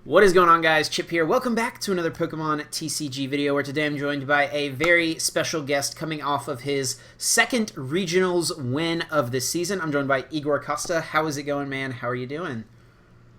What is going on, guys? Chip here. Welcome back to another Pokemon TCG video, where today I'm joined by a very special guest coming off of his second Regionals win of this season. I'm joined by Igor Costa. How is it going, man? How are you doing?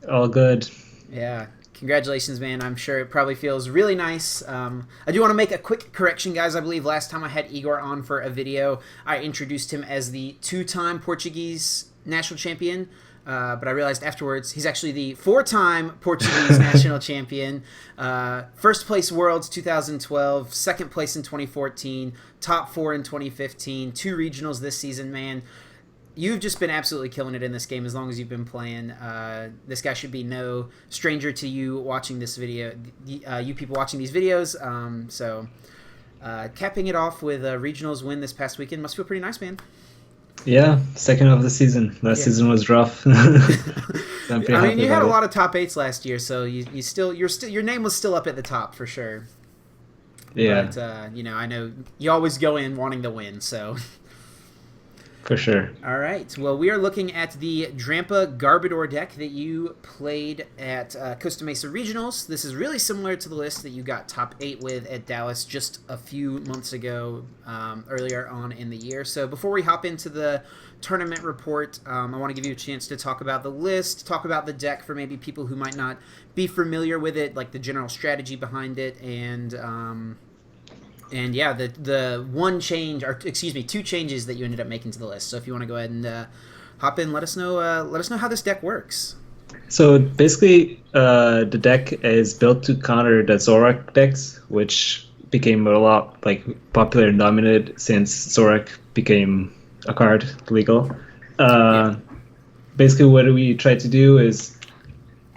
All good. Yeah, congratulations, man. I'm sure it probably feels really nice. I do want to make a quick correction, guys. I believe last time I had Igor on for a video, I introduced him as the two-time Portuguese national champion. But I realized afterwards he's actually the four-time Portuguese national champion. First place Worlds 2012, second place in 2014, top four in 2015, two regionals this season, man. You've just been absolutely killing it in this game as long as you've been playing. This guy should be no stranger to you watching this video, you people watching these videos. Capping it off with a regionals win this past weekend must feel pretty nice, man. Yeah, second of the season. Last season was rough. I mean, you had a lot of top eights last year, so your name was still up at the top for sure. Yeah. But I know you always go in wanting to win, so. For sure. All right. Well, we are looking at the Drampa Garbodor deck that you played at Costa Mesa Regionals. This is really similar to the list that you got top 8 with at Dallas just a few months ago, earlier on in the year. So before we hop into the tournament report, I want to give you a chance to talk about the list, talk about the deck for maybe people who might not be familiar with it, like the general strategy behind it, and yeah, the two changes that you ended up making to the list. So if you want to go ahead and hop in, let us know how this deck works. So basically, the deck is built to counter the Zorak decks, which became a lot popular and dominant since Zorak became a card legal. Basically, what we try to do is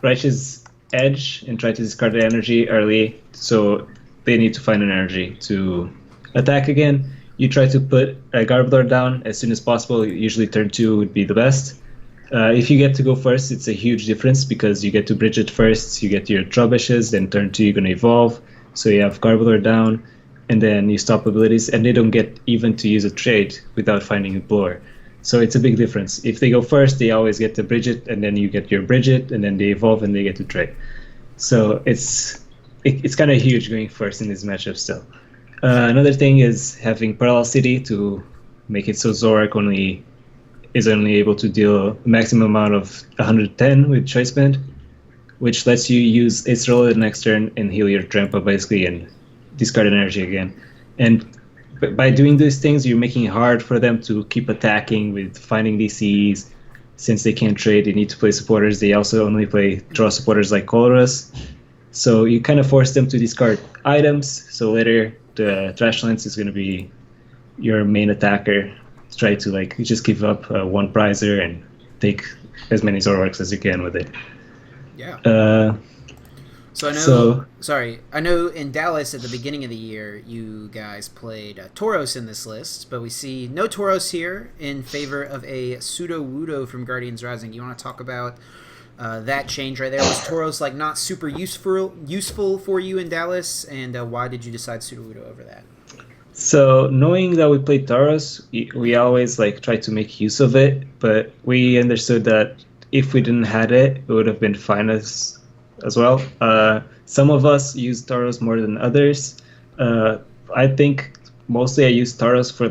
Righteous Edge and try to discard the energy early, so they need to find an energy to attack again. You try to put a Garbodor down as soon as possible. Usually turn 2 would be the best. If you get to go first, it's a huge difference because you get to bridge it first, you get your Trubbishes, then turn 2 you're going to evolve. So you have Garbodor down, and then you stop abilities, and they don't get even to use a trade without finding a blower. So it's a big difference. If they go first, they always get to bridge it, and then you get your bridge it, and then they evolve and they get to trade. So it's kind of huge going first in this matchup still. Another thing is having Parallel City to make it so Zorak is only able to deal a maximum amount of 110 with Choice Band, which lets you use Ace Roll the next turn and heal your Drampa basically and discard energy again. And by doing these things, you're making it hard for them to keep attacking with finding DCs. Since they can't trade, they need to play supporters. They also only draw supporters like Colress. So you kind of force them to discard items. So later, the Trash Lance is going to be your main attacker. Try to just give up one prizer and take as many Zoraks as you can with it. Yeah. I know in Dallas at the beginning of the year, you guys played Tauros in this list, but we see no Tauros here in favor of a Sudowoodo from Guardians Rising. You want to talk about that change right there? Was Tauros not super useful for you in Dallas, and why did you decide Sudowoodo over that? So knowing that we played Tauros, we always try to make use of it, but we understood that if we didn't had it, it would have been fine as well. Some of us use Tauros more than others. I think mostly I use Tauros for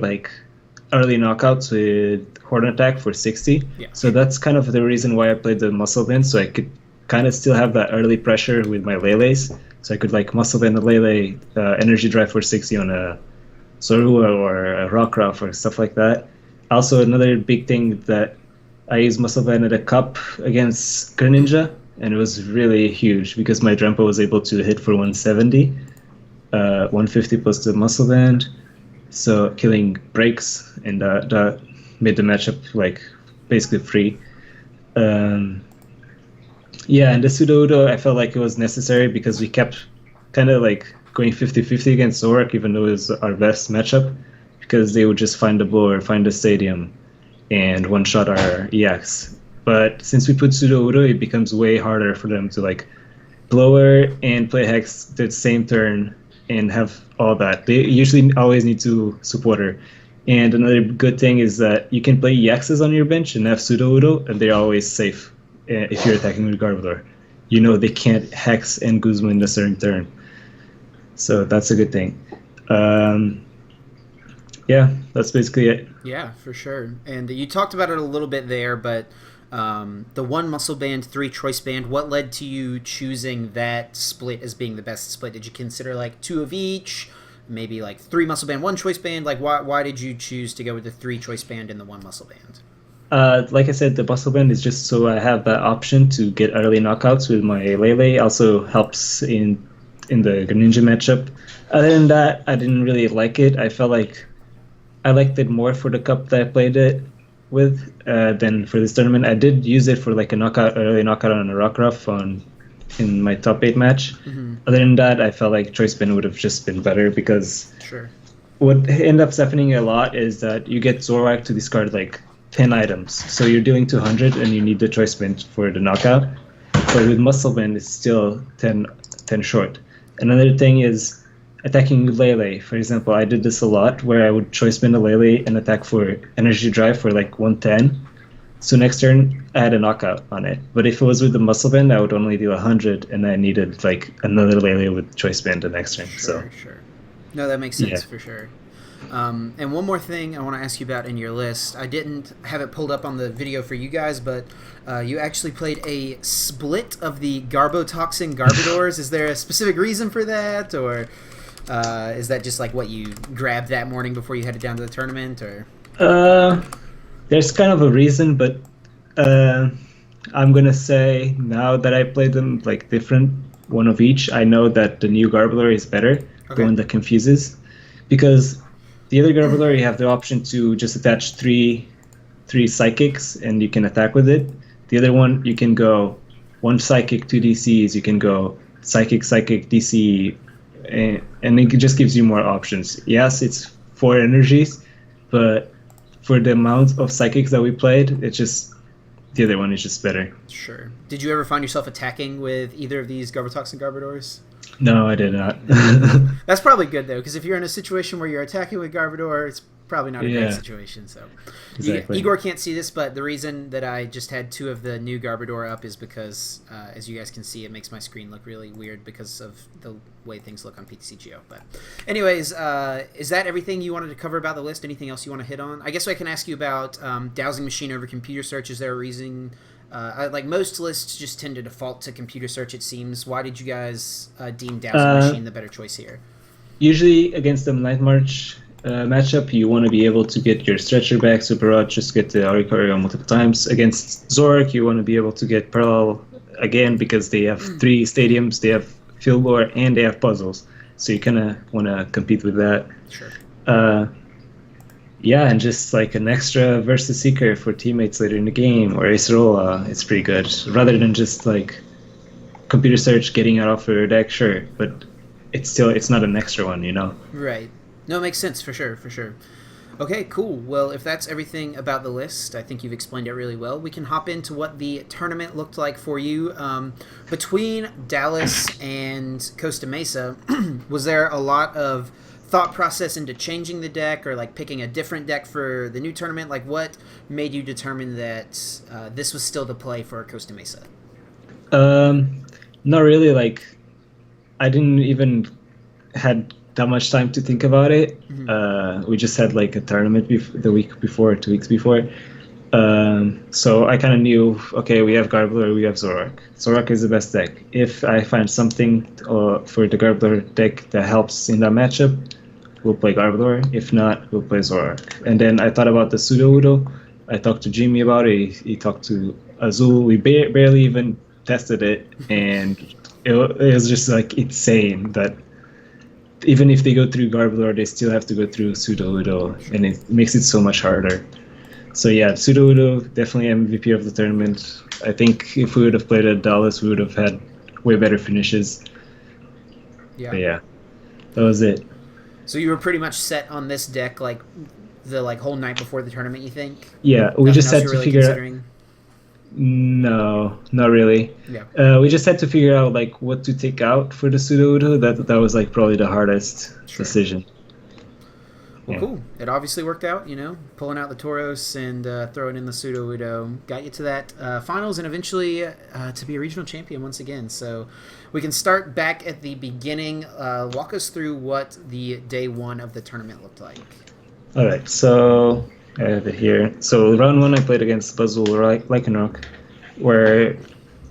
early knockouts with Horn Attack for 60. Yeah. So that's kind of the reason why I played the Muscle Band, so I could kind of still have that early pressure with my Lele's. So I could Muscle Band the Lele, Energy Drive for 60 on a Zorua or a Rockruff or stuff like that. Also, another big thing that I use Muscle Band at a cup against Greninja, and it was really huge because my Drampa was able to hit for 170, 150 plus the Muscle Band. So killing breaks, and that made the matchup basically free. And the Sudowoodo, I felt like it was necessary because we kept kind of going 50-50 against Zorak, even though it was our best matchup, because they would just find the blower, find the stadium, and one-shot our EX. But since we put Sudowoodo, it becomes way harder for them to blower and play Hex the same turn and have all that. They usually always need to support her. And another good thing is that you can play EXs on your bench and have Sudowoodo, and they're always safe if you're attacking with Garbodor. you know they can't Hex and Guzma in a certain turn. So that's a good thing. Yeah, that's basically it. Yeah, for sure. And you talked about it a little bit there, but the 1 muscle band, 3 choice band, what led to you choosing that split as being the best split? Did you consider like 2 of each? Maybe like 3 muscle band, 1 choice band? Like why did you choose to go with the 3 choice band and the 1 muscle band? Like I said, the muscle band is just so I have that option to get early knockouts with my Lele. Also helps in the Greninja matchup. Other than that, I didn't really like it. I felt like I liked it more for the cup that I played it with than for this tournament. I did use it for like a early knockout on a Rockruff in my top 8 match. Mm-hmm. Other than that, I felt like Choice Band would have just been better because Sure. what ends up happening a lot is that you get Zoroark to discard like 10 items. So you're dealing 200 and you need the Choice Band for the knockout. But with Muscle Band, it's still 10 short. Another thing is attacking Lele. For example, I did this a lot where I would Choice Band a Lele and attack for Energy Drive for like 110. So next turn, I had a knockout on it. But if it was with the Muscle Band, I would only deal 100 and I needed like another Lele with Choice Band the next turn. Sure. No, that makes sense for sure. And one more thing I want to ask you about in your list. I didn't have it pulled up on the video for you guys, but you actually played a split of the Garbotoxin Garbodors. Is there a specific reason for that, or is that just like what you grabbed that morning before you headed down to the tournament? Or there's kind of a reason, but I'm gonna say now that I played them like different, one of each, I know that the new Garbodor is better, the one that confuses, because the other Garbodor, you have the option to just attach three Psychics and you can attack with it. The other one, you can go 1 Psychic, 2 DCs, you can go Psychic, DC, and it just gives you more options. Yes, it's 4 energies, but for the amount of Psychics that we played, it's just, the other one is just better. Sure. Did you ever find yourself attacking with either of these Garbotoxin Garbodors? No, I did not. That's probably good, though, because if you're in a situation where you're attacking with Garbodor, it's probably not a great situation. So, exactly. Igor can't see this, but the reason that I just had 2 of the new Garbodor up is because, as you guys can see, it makes my screen look really weird because of the way things look on PTCGO. But anyways, is that everything you wanted to cover about the list? Anything else you want to hit on? I guess I can ask you about dowsing machine over computer search. Is there a reason... like most lists just tend to default to computer search, it seems. Why did you guys deem dowsing machine the better choice here? Usually against the Night March matchup, you want to be able to get your Stretcher back, Super Rod, just get the Oricorio multiple times. Against Zoroark, you want to be able to get Parallel again because they have 3 stadiums, they have Field Lore, and they have puzzles. So you kind of want to compete with that. Sure. Yeah, and just like an extra Versus Seeker for teammates later in the game, or Acerola, it's pretty good. Rather than just like computer search getting it off your deck, sure, but it's not an extra one, you know? Right. No, it makes sense, for sure. Okay, cool. Well, if that's everything about the list, I think you've explained it really well. We can hop into what the tournament looked like for you. Between Dallas and Costa Mesa, was there a lot of thought process into changing the deck or like picking a different deck for the new tournament? Like what made you determine that this was still the play for Costa Mesa? Not really. Like I didn't even had that much time to think about it. Mm-hmm. We just had like a tournament the week before, 2 weeks before. So I kind of knew, okay, we have Garbodor, we have Zoroark. Zoroark is the best deck. If I find something for the Garbodor deck that helps in that matchup, we'll play Garbodor. If not, we'll play Zoroark. And then I thought about the Sudowoodo. I talked to Jimmy about it. He talked to Azul. We barely even tested it, and it was just like insane that even if they go through Garbodor, they still have to go through Sudowoodo, and it makes it so much harder. So yeah, Sudowoodo, definitely MVP of the tournament. I think if we would have played at Dallas, we would have had way better finishes. Yeah. But yeah, that was it. So you were pretty much set on this deck like the whole night before the tournament, you think? Yeah, we just had to figure out. No, not really. Yeah. We just had to figure out like what to take out for the Sudowoodo. That was like probably the hardest decision. Well, cool. It obviously worked out, pulling out the Tauros and throwing in the Pseudo Udo. Got you to that finals and eventually to be a regional champion once again. So we can start back at the beginning. Walk us through what the day one of the tournament looked like. All right, so I have it here. So round one, I played against Buzzle Lycanroc, where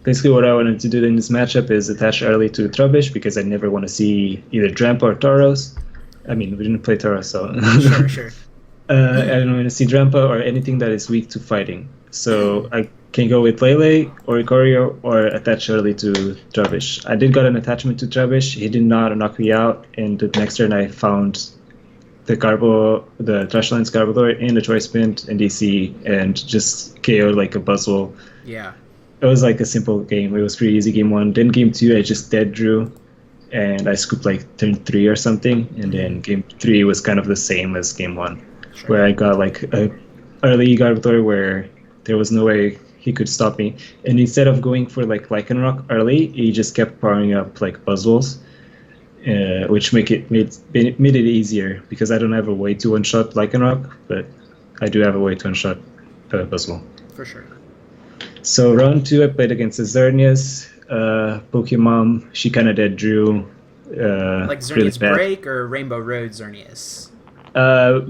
basically what I wanted to do in this matchup is attach early to Trubbish because I never want to see either Drampa or Tauros. I mean, we didn't play Tauros, so... Sure. I don't want to see Drampa or anything that is weak to fighting. So I can go with Lele or Ikorio or attach early to Trubbish. I did got an attachment to Trubbish. He did not knock me out, and the next turn I found the Trashlands Garbodor in the Choice Band and DC and just KO'd like a Buzzle. Yeah. It was like a simple game. It was pretty easy game one. Then game two, I just dead drew. And I scooped like turn 3 or something, and then game 3 was kind of the same as game 1, where I got like a early Garbodor where there was no way he could stop me. And instead of going for like Lycanroc early, he just kept powering up like Buzzwoles, which made it easier because I don't have a way to one-shot Lycanroc, but I do have a way to one-shot Buzzwole. For sure. So round 2, I played against the Xerneas. Pokemon, she kind of dead drew. Like Xerneas really Break or Rainbow Road Xerneas?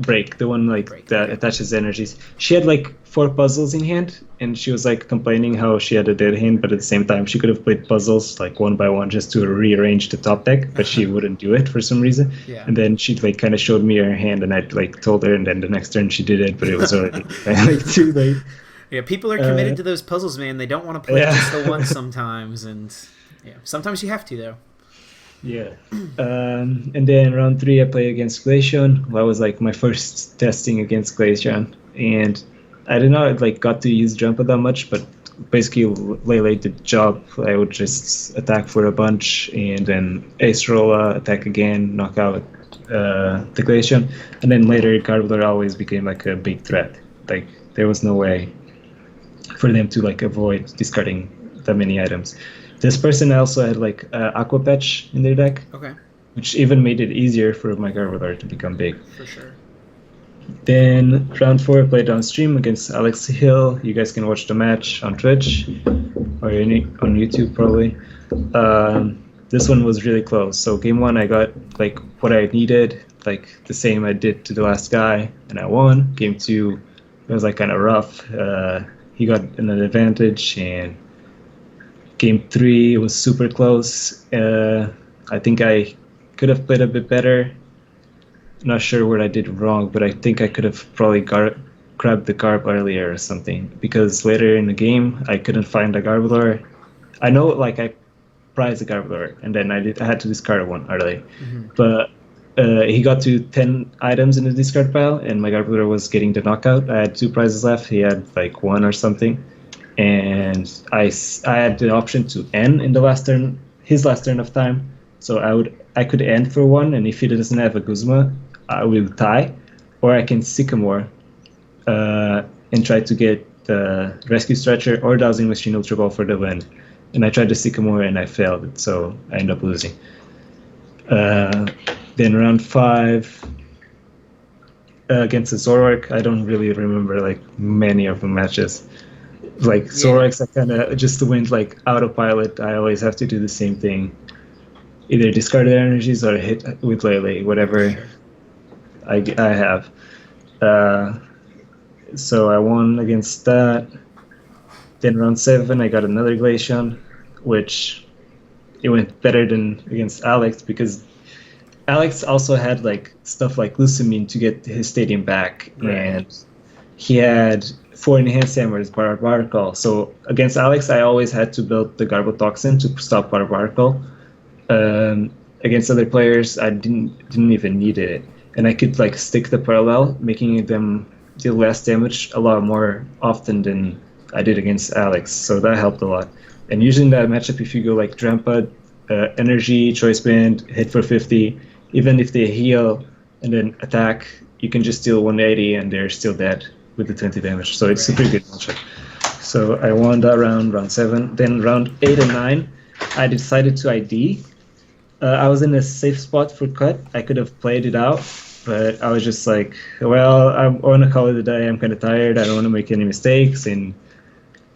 Break, the one that attaches energies. She had like 4 puzzles in hand, and she was like complaining how she had a dead hand, but at the same time she could have played puzzles like one by one just to rearrange the top deck, but she wouldn't do it for some reason. Yeah. And then she like kind of showed me her hand, and I like told her, and then the next turn she did it, but it was already like too late. Yeah, people are committed to those puzzles, man. They don't want to play just the one sometimes, and sometimes you have to, though. Yeah. And then round 3, I played against Glaceon. That was like my first testing against Glaceon, and I did not like got to use Jumpa that much, but basically Lele did the job. I would just attack for a bunch, and then Ace Rolla, attack again, knock out the Glaceon, and then later Garbodor always became like a big threat. Like there was no way for them to like avoid discarding that many items. This person also had like Aqua Patch in their deck, which even made it easier for my Garbodor to become big. For sure. Then round 4, I played on stream against Alex Hill. You guys can watch the match on Twitch or on YouTube probably. This one was really close. So game 1, I got like what I needed, like the same I did to the last guy, and I won. Game 2, it was like kind of rough. He got an advantage, and game 3 was super close. I think I could have played a bit better. Not sure what I did wrong, but I think I could have probably grabbed the Garb earlier or something, because later in the game I couldn't find a Garbodor. I know like I prized a Garbodor, and then I had to discard one early. But he got to 10 items in the discard pile, and my Garbodor was getting the knockout. I had 2 prizes left. He had like 1 or something, and I had the option to end in the last turn, his last turn of time. So I could end for 1, and if he doesn't have a Guzma, I will tie, or I can Sycamore and try to get the Rescue Stretcher or Dowsing Machine Ultra Ball for the win. And I tried the Sycamore and I failed, so I ended up losing. Then round 5 against the Zoroark, I don't really remember like many of the matches. Like Zoroarks, I kind of just went like autopilot. I always have to do the same thing, either discard their energies or hit with Lele, whatever I have. So I won against that. Then round 7, I got another Glaceon, which it went better than against Alex, because Alex also had like stuff like Lusamine to get his stadium back, and he had 4 enhanced hammers, Barbarcle. So against Alex, I always had to build the Garbotoxin to stop Barbarcle. Against other players, I didn't even need it, and I could like stick the parallel, making them deal less damage a lot more often than I did against Alex. So that helped a lot. And using that matchup, if you go like Drampa, Energy, Choice Band, hit for 50, even if they heal and then attack, you can just deal 180 and they're still dead with the 20 damage. So it's a pretty good matchup. So I won that round 7. Then round 8 and 9, I decided to ID. I was in a safe spot for cut. I could have played it out But I was just like, well, I want to call it a day. I'm kind of tired. I don't want to make any mistakes, and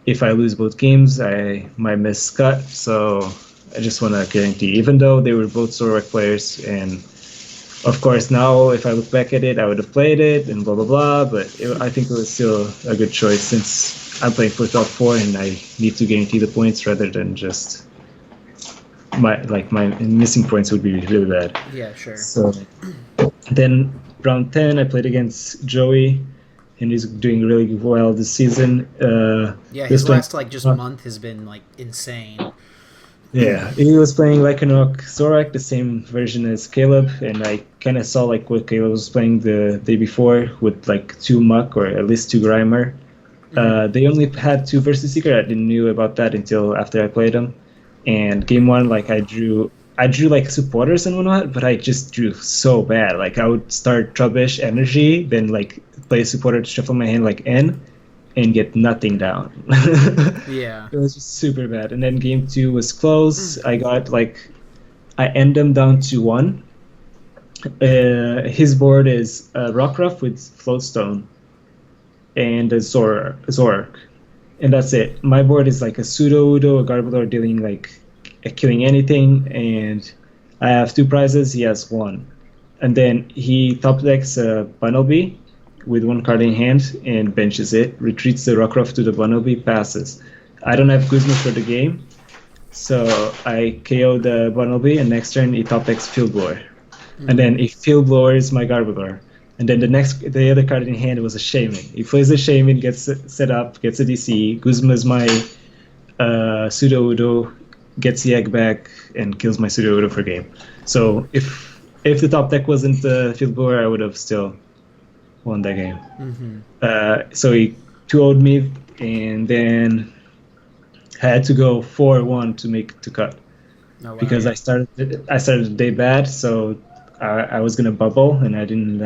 if I lose both games, I might miss cut. So I just want to guarantee, even though they were both Zoroark players, and of course now if I look back at it, I would have played it and blah blah blah. But I think it was still a good choice since I'm playing for top 4 and I need to guarantee the points rather than just my missing points would be really bad. Yeah, sure. So then round 10, I played against Joey, and he's doing really well this season. Yeah, his last just month has been like insane. Yeah, he was playing Lycanroc Zorak, the same version as Caleb, and I kind of saw like what Caleb was playing the day before with like 2 Muck or at least 2 Grimer. They only had 2 Versus Seeker. I didn't know about that until after I played them. And game 1, like I drew like supporters and whatnot, but I just drew so bad. Like I would start Trubbish Energy, then like play a supporter to shuffle my hand like N, and get nothing down. Yeah. It was just super bad. And then game 2 was close. I got I end him down to 1. His board is Rockruff with Floatstone and a Zorak. And that's it. My board is like a Pseudo-Udo, a Garbodor dealing like killing anything, and I have 2 prizes, he has 1. And then he top decks a Bunnelby with 1 card in hand and benches it, retreats the Rockruff to the Bunnelby, passes. I don't have Guzma for the game, so I KO the Bunnelby, and next turn he top decks Field Blower. And then if Field Blower is my Garbodor. And then the other card in hand was a Shaman. He plays the Shaman, gets set up, gets a DC. Guzma is my Pseudo-Udo, gets the egg back, and kills my Pseudo-Udo for game. So if the top deck wasn't Field Blower, I would have still won that game. So he 2-0'd me, and then had to go 4-1 to cut. Oh, wow, because yeah. I started the day bad, so I was gonna bubble, and I didn't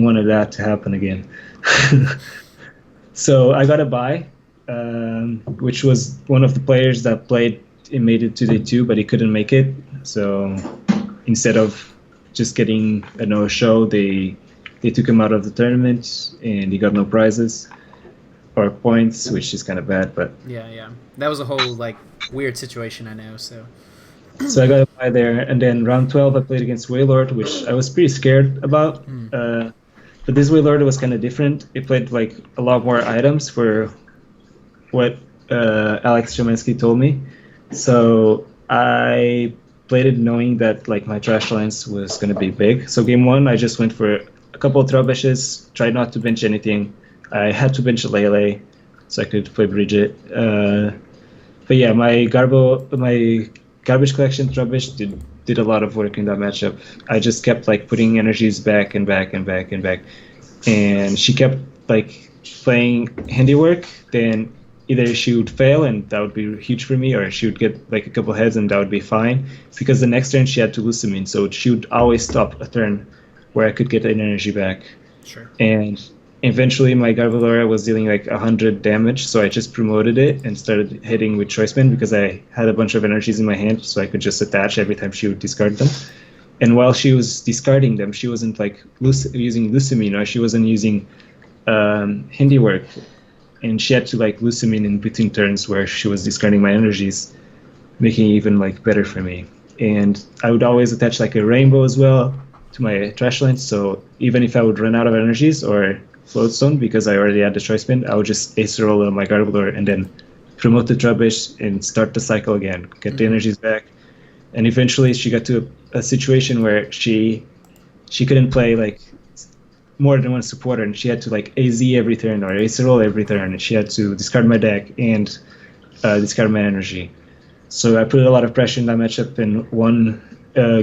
want that to happen again. So I got a bye, which was one of the players that played and made it to day 2, but he couldn't make it. So instead of just getting a no-show, they took him out of the tournament, and he got no prizes or points, which is kind of bad. But yeah, that was a whole like weird situation, I know. So I got a bye there, and then round 12 I played against Wailord, which I was pretty scared about. But this Wailord was kind of different. It played like a lot more items for what Alex Shemansky told me. So I played it knowing that like my trash lines was going to be big. So game 1 I just went for a couple of Trubbishes, tried not to bench anything. I had to bench a Lele so I could play Bridget. But yeah, my garbage collection Trubbish did a lot of work in that matchup. I just kept like putting energies back and back and back and back, and she kept like playing handiwork. Then either she would fail, and that would be huge for me, or she would get like a couple heads, and that would be fine. Because the next turn she had to Lusamine, so she would always stop a turn where I could get an energy back. Sure. And eventually my Garbodor was dealing like 100 damage, so I just promoted it and started hitting with Choice Band because I had a bunch of energies in my hand, so I could just attach every time she would discard them. And while she was discarding them, she wasn't like using Lusamine, or she wasn't using handiwork, and she had to like Lusamine in between turns where she was discarding my energies, making it even like better for me. And I would always attach like a rainbow as well to my trash lines, so even if I would run out of energies or Floatstone, because I already had the Choice Band, I would just Ace Roll on my Garbodor and then promote the Trubbish and start the cycle again, get the energies back. And eventually she got to a situation where she couldn't play like more than one supporter, and she had to like AZ every turn or Ace Roll every turn, and she had to discard my deck and discard my energy. So I put a lot of pressure in that matchup and won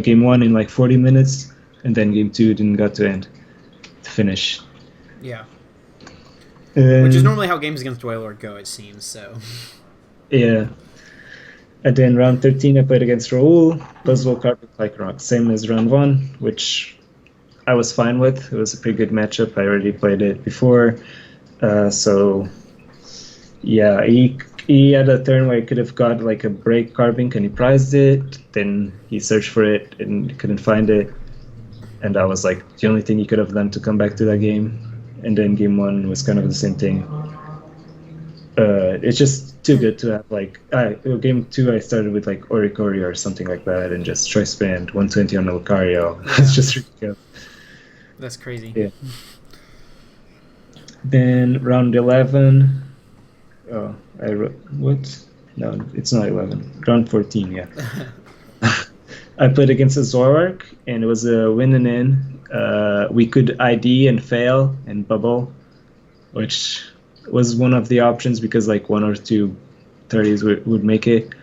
game 1 in like 40 minutes, and then game 2 didn't got to finish. Yeah. Which is normally how games against Wailord go, it seems, so. Yeah. And then round 13 I played against Raul, Buzzwole Carpet Lycanroc, same as round 1, which I was fine with. It was a pretty good matchup. I already played it before. So yeah, he had a turn where he could have got like a break Carbink and he prized it. Then he searched for it and couldn't find it. and that was like the only thing he could have done to come back to that game. And then game 1 was kind of the same thing. It's just too good to have like game 2 I started with like Orikori or something like that and just try spend 120 on Lucario. It's just ridiculous. That's crazy. Yeah. Then round 11. Oh, I wrote what? No, it's not 11. Round 14, yeah. I played against a Zoroark, and it was a win and in. We could ID and fail and bubble, which was one of the options because like 1 or 2 30s would make it.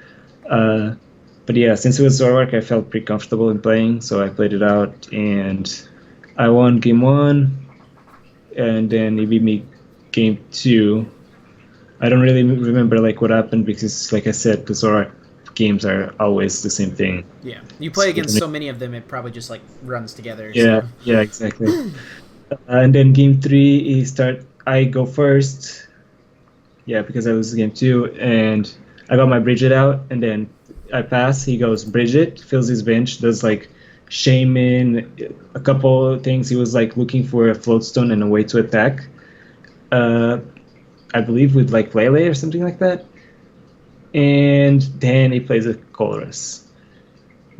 But yeah, since it was Zoroark, I felt pretty comfortable in playing, so I played it out, and I won game 1, and then he beat me game 2. I don't really remember like what happened because, like I said, the Zoroark games are always the same thing. Yeah, you play against so many of them, it probably just like runs together. Yeah, so. Yeah, exactly. And then game 3, I go first. Yeah, because I was game 2, and I got my Bridget out, and then I pass. He goes Bridget, fills his bench, does like Shaman, a couple things. He was like looking for a float stone and a way to attack. I believe with like Lele or something like that. And then he plays a Colress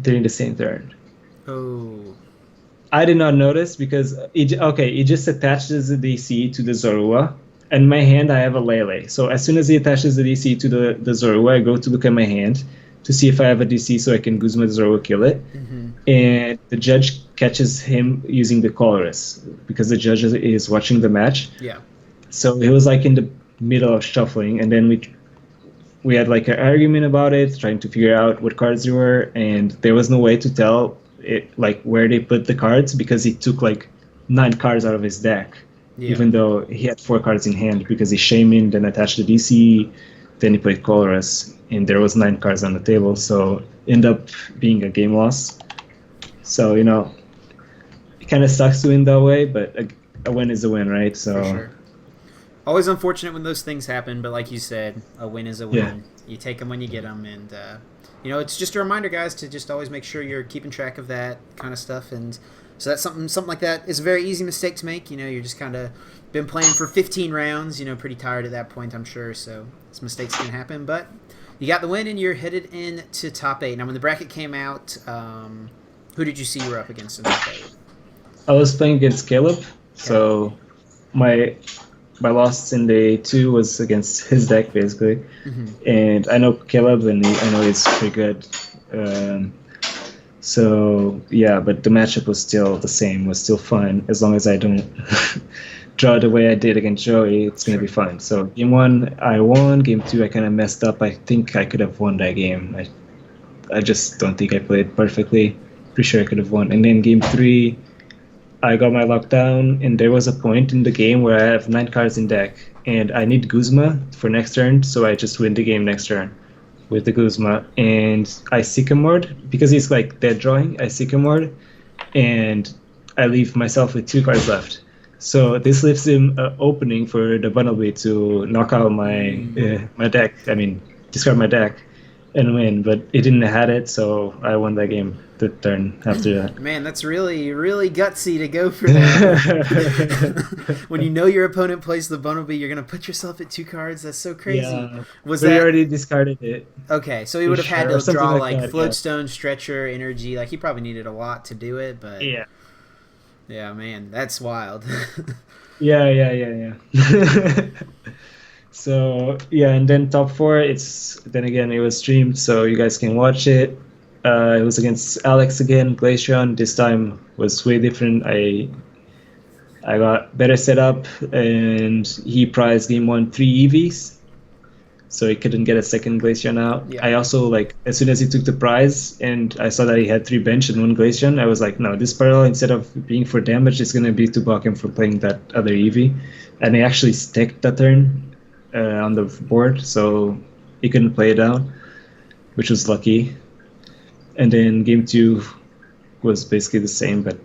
during the same turn. Oh. I did not notice because he just attaches the DC to the Zorua. In my hand, I have a Lele. So as soon as he attaches the DC to the Zorua, I go to look at my hand to see if I have a DC so I can Guzma the Zorua kill it. Mm-hmm. And the judge catches him using the Colress because the judge is watching the match. Yeah. So he was like in the middle of shuffling, and then we had like an argument about it, trying to figure out what cards there were, and there was no way to tell it like where they put the cards because he took like 9 cards out of his deck, even though he had 4 cards in hand because he shaman, then attached the DC, then he played Colress, and there was 9 cards on the table, so end up being a game loss. So it kind of sucks to win that way, but a win is a win, right? So. For sure. Always unfortunate when those things happen, but like you said, a win is a win. Yeah. You take them when you get them, and it's just a reminder, guys, to just always make sure you're keeping track of that kind of stuff. And so that's something like that is a very easy mistake to make. You're just kind of been playing for 15 rounds, pretty tired at that point, I'm sure. So these mistakes can happen, but you got the win, and you're headed into top 8. Now, when the bracket came out, who did you see you were up against in top 8? I was playing against Caleb, so my loss in day 2 was against his deck, basically. Mm-hmm. And I know Caleb, and I know he's pretty good. So, yeah, but the matchup was still the same, was still fun. As long as I don't draw the way I did against Joey, it's going to be fun. So, game 1, I won. Game 2, I kind of messed up. I think I could have won that game. I just don't think I played perfectly. Pretty sure I could have won. And then game 3, I got my lockdown, and there was a point in the game where I have 9 cards in deck, and I need Guzma for next turn, so I just win the game next turn with the Guzma. And I Sycamored, because he's like dead drawing, I Sycamored, and I leave myself with 2 cards left. So this leaves him opening for the Bunnelby to knock out my deck, discard my deck and win, but it didn't have it, so I won that game. The turn after that. Man, that's really, really gutsy to go for that. When you know your opponent plays the Bunnelby, you're going to put yourself at 2 cards. That's so crazy. Yeah, he already discarded it. Okay, so he would have had to draw like that, Floatstone, Stretcher, Energy. Like he probably needed a lot to do it, but yeah, man, that's wild. Yeah. So and then top 4. It was streamed, so you guys can watch it. It was against Alex again, Glaceon. This time was way different. I got better setup, and he prized game 1 3 EVs, so he couldn't get a second Glaceon out. Yeah. I also, as soon as he took the prize, and I saw that he had 3 bench and 1 Glaceon, I was like, no, this parallel, instead of being for damage, is going to be to block him for playing that other EV. And he actually stacked that turn on the board, so he couldn't play it down, which was lucky. And then game 2 was basically the same, but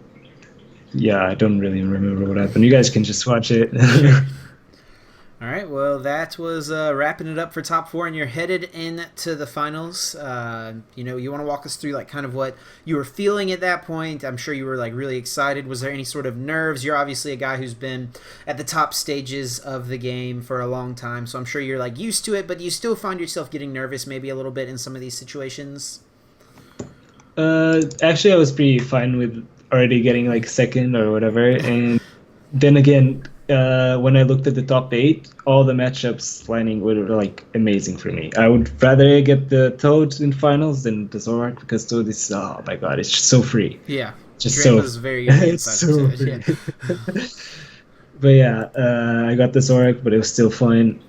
yeah, I don't really remember what happened. You guys can just watch it. All right, well, that was wrapping it up for top four, and you're headed into the finals. You want to walk us through like kind of what you were feeling at that point. I'm sure you were like really excited. Was there any sort of nerves? You're obviously a guy who's been at the top stages of the game for a long time, so I'm sure you're like used to it. But you still find yourself getting nervous, maybe a little bit in some of these situations. Actually, I was pretty fine with already getting like second or whatever, and then again, when I looked at the top eight, all the matchups lining were like amazing for me. I would rather get the Toad in finals than the Zoroark because Toad is, oh my god, it's just so free. Yeah, Just Draco's very good it's inside so percentage. free. Yeah. But yeah, I got the Zoroark, but it was still fine.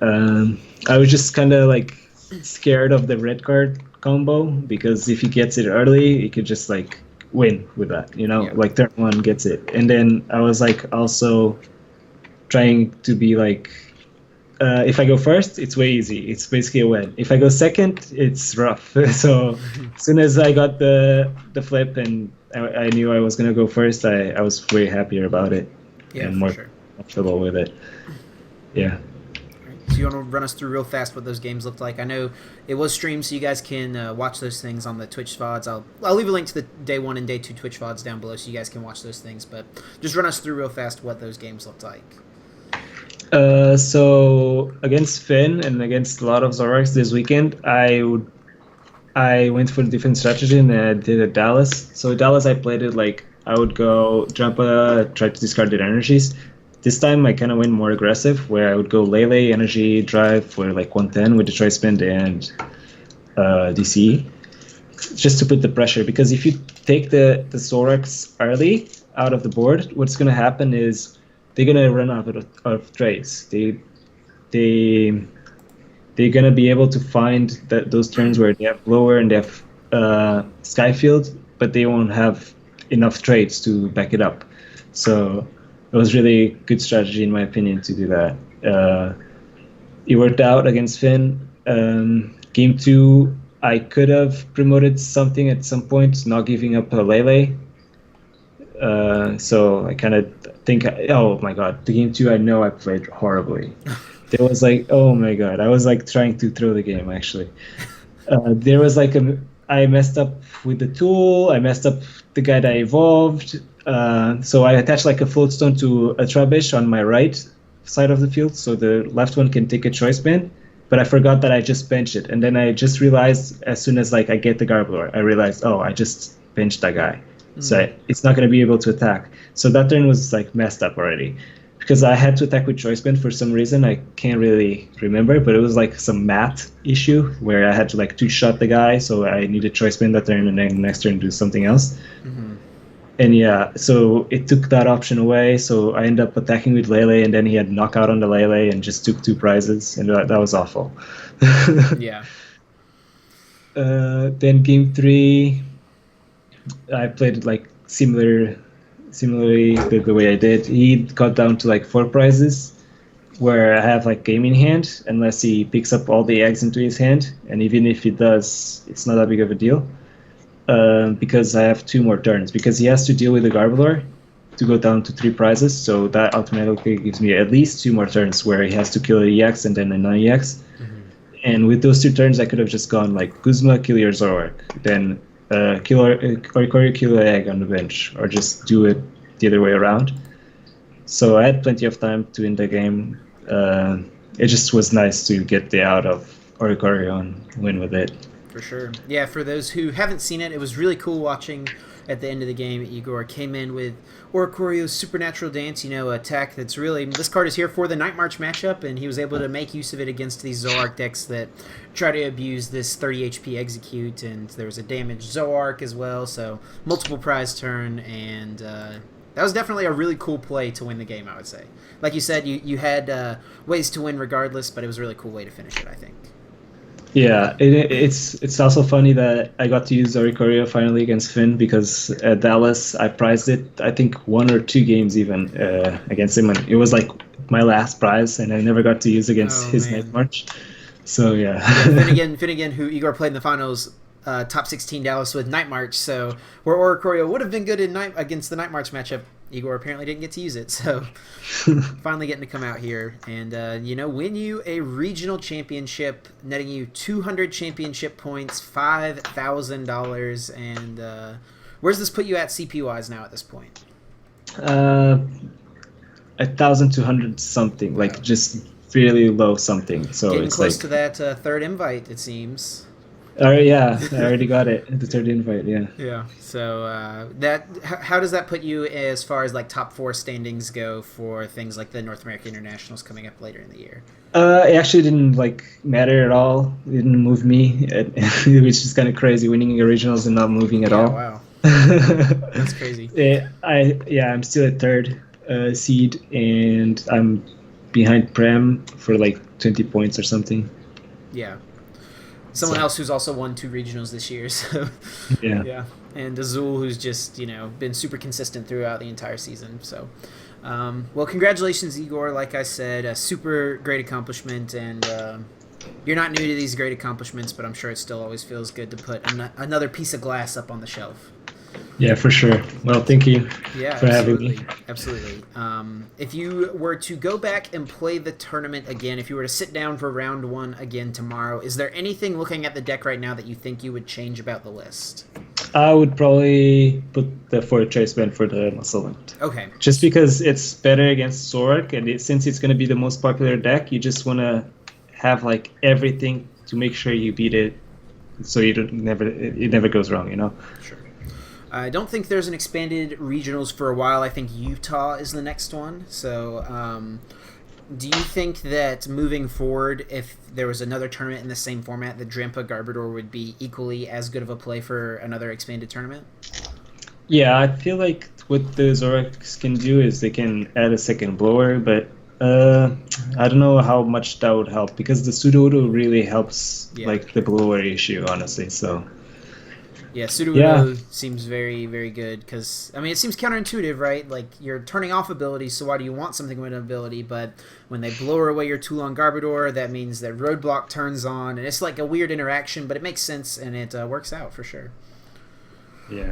I was just kind of like scared of the red card combo because if he gets it early, he could just like win with that, Yeah. like turn one gets it. And then I was like also trying to be like, if I go first, it's way easy. It's basically a win. If I go second, it's rough. So as soon as I got the flip and I knew I was gonna go first, I was way happier about it Yeah, and for more sure. comfortable with it. Yeah. So you want to run us through real fast what those games looked like? I know it was streamed, so you guys can watch those things on the Twitch VODs. I'll leave a link to the day 1 and day 2 Twitch VODs down below, so you guys can watch those things. But just run us through real fast what those games looked like. So against Finn and against a lot of Zoroarks this weekend, I went for a different strategy and I did at Dallas. So Dallas, I played it like I would go jump try to discard their energies. This time I kind of went more aggressive, where I would go Lele energy drive for like 110 with the choice spend and DC, just to put the pressure. Because if you take the Zoroarks early out of the board, what's gonna happen is they're gonna run out of trades. They're gonna be able to find those turns where they have lower and they have Skyfield, but they won't have enough trades to back it up. So it was really good strategy in my opinion to do that. It worked out against Finn. Game 2, I could have promoted something at some point, not giving up a Lele. So I kind of think, oh my god, the game 2 I know I played horribly. There was like, oh my god, I was like trying to throw the game actually. There was like I messed up with the tool, I messed up the guy that I evolved. So I attached like a floatstone to a Trubbish on my right side of the field, so the left one can take a choice band. But I forgot that I just benched it, and then I just realized as soon as like I get the Garbler, I realized, oh, I just benched that guy. So it's not going to be able to attack. So that turn was like messed up already, because I had to attack with choice band for some reason. I can't really remember, but it was like some math issue where I had to like two-shot the guy, so I needed choice band that turn and then next turn do something else. And yeah, so it took that option away. So I ended up attacking with Lele, and then he had knockout on the Lele and just took 2 prizes, and that was awful. Yeah. Then game 3. I played it like similarly the way I did. He got down to like 4 prizes, where I have like game in hand, unless he picks up all the eggs into his hand, and even if he does, it's not that big of a deal, because I have 2 more turns, because he has to deal with the Garbler to go down to 3 prizes, so that automatically gives me at least 2 more turns where he has to kill an EX and then a non-EX. And with those 2 turns, I could have just gone like Guzma, kill your Zoroark, then kill Oricorio, kill an egg on the bench, or just do it the other way around. So I had plenty of time to win the game. It just was nice to get the out of Oricorio and win with it. For sure. Yeah, for those who haven't seen it, it was really cool watching at the end of the game. Igor came in with Oricorio's Supernatural Dance, a tech that's really... This card is here for the Night March matchup, and he was able to make use of it against these Zoroark decks that try to abuse this 30 HP execute, and there was a damaged Zoroark as well, so multiple prize turn, and that was definitely a really cool play to win the game, I would say. Like you said, you had ways to win regardless, but it was a really cool way to finish it, I think. Yeah, it's also funny that I got to use Oricorio finally against Finn, because at Dallas I prized it, I think 1 or 2 games even against him, and it was like my last prize, and I never got to use against his Night March. So yeah. Finnegan, who Igor played in the finals, top 16 Dallas with Night March, so where Oricorio would have been good against the Night March matchup, Igor apparently didn't get to use it, so finally getting to come out here and win you a regional championship, netting you 200 championship points, $5,000, and where's this put you at CP wise now at this point? 1,200 something, Wow. like just really low something. So Getting it's close like to that third invite, it seems. yeah, I already got it. The third invite, yeah. Yeah. So how does that put you as far as like top 4 standings go for things like the North American Internationals coming up later in the year? It actually didn't like matter at all. It didn't move me, which is kind of crazy. Winning originals and not moving at all. Wow. That's crazy. I'm still at third seed, and I'm behind Prem for like 20 points or something. Yeah. Someone else who's also won 2 regionals this year, so yeah. And Azul, who's just been super consistent throughout the entire season. So, well, congratulations, Igor. Like I said, a super great accomplishment, and you're not new to these great accomplishments, but I'm sure it still always feels good to put another piece of glass up on the shelf. Yeah, for sure. Well, thank you for having me. Absolutely. If you were to go back and play the tournament again, if you were to sit down for round 1 again tomorrow, is there anything looking at the deck right now that you think you would change about the list? I would probably put the Fortress Band for the Muscle. Okay. Just because it's better against Zorak, and since it's going to be the most popular deck, you just want to have like everything to make sure you beat it, so it never goes wrong, Sure. I don't think there's an expanded regionals for a while. I think Utah is the next one. So, do you think that moving forward, if there was another tournament in the same format, that Drampa Garbodor would be equally as good of a play for another expanded tournament? Yeah, I feel like what the Zoraks can do is they can add a second blower, but I don't know how much that would help, because the Sudowoodo really helps like the blower issue, honestly. So. Yeah, Sudowoodo seems very, very good because, I mean, it seems counterintuitive, right? Like, you're turning off abilities, so why do you want something with an ability? But when they blow away your Toulon Garbodor, that means that Roadblock turns on, and it's like a weird interaction, but it makes sense, and it works out for sure. Yeah.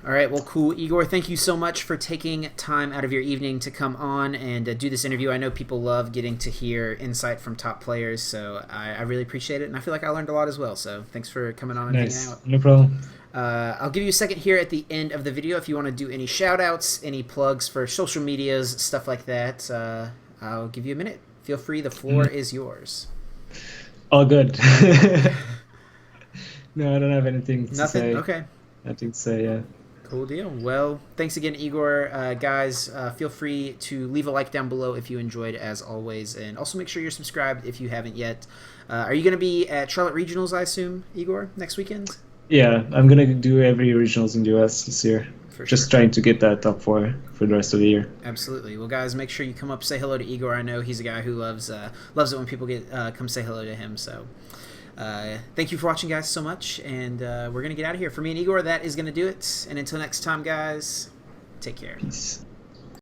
All right, well, cool. Igor, thank you so much for taking time out of your evening to come on and do this interview. I know people love getting to hear insight from top players, so I really appreciate it, and I feel like I learned a lot as well, so thanks for coming on and hanging out. No problem. I'll give you a second here at the end of the video if you want to do any shout-outs, any plugs for social medias, stuff like that. I'll give you a minute. Feel free. The floor is yours. All good. No, I don't have anything to say. Nothing? Okay. Nothing to say, yeah. Cool deal. Well, thanks again, Igor. Guys, feel free to leave a like down below if you enjoyed, as always, and also make sure you're subscribed if you haven't yet. Are you going to be at Charlotte Regionals, I assume, Igor, next weekend? Yeah, I'm going to do every regionals in the U.S. this year. Just trying to get that top 4 for the rest of the year. Absolutely. Well, guys, make sure you come up, say hello to Igor. I know he's a guy who loves it when people come say hello to him, so... thank you for watching, guys, so much, and we're going to get out of here. For me and Igor, that is going to do it, and until next time, guys, take care. Peace.